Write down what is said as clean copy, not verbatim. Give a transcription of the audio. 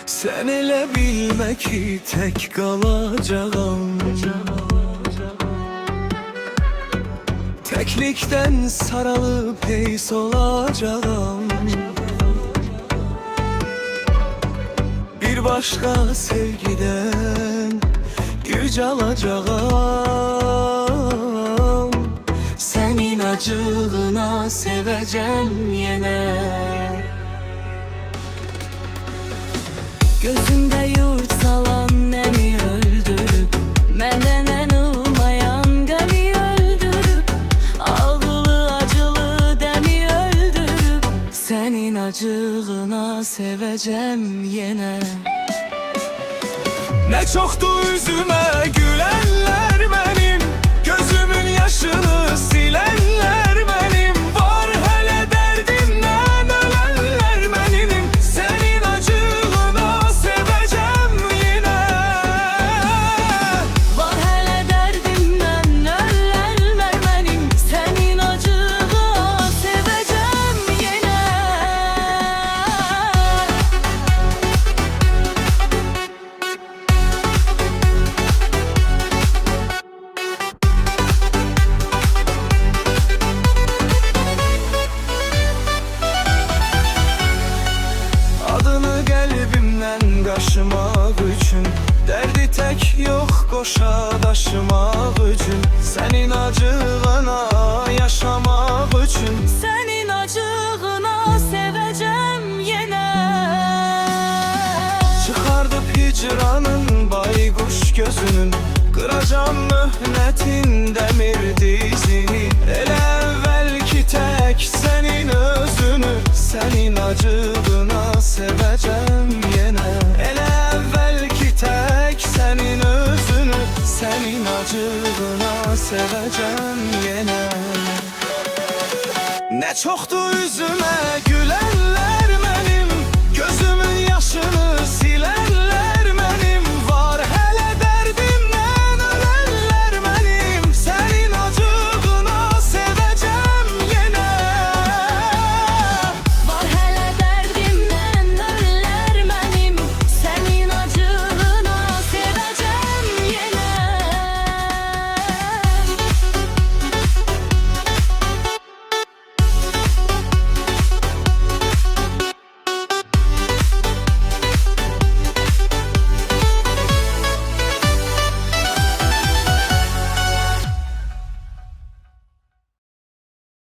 Sen elə bilmə ki tək qalacağam. Təklikdən sarılıp heys olacağam. Bir başka sevgiden güc alacağım. Senin acığına seveceğim yine. Gözümde yurt salan nemi öldürüp, menden en olmayan gami öldürüp, algılı acılı demi öldürüp, senin acığına seveceğim yine. Ne çoktu yüzüme gülenler benim, gözümün yaşını silenler benim. Var hele derdimden ölenler benim. Senin acığına seveceğim yine. Var hele derdimden ölenler benim, senin acığına seveceğim yine. Adını kalbimden kaşımak üçün, derdi tek yok koşa taşımak üçün, senin acığına yaşamak üçün. Senin acığına seveceğim yine. Çıkardıp hicranın baykuş gözünün, kıracağım mühnetin demir dizini. Ele evvelki tek senin özünü, senin acığına seveceğim yine. Ele evvelki tek senin özünü, senin acığına seveceğim yine. Ne çoktu yüzüme gülen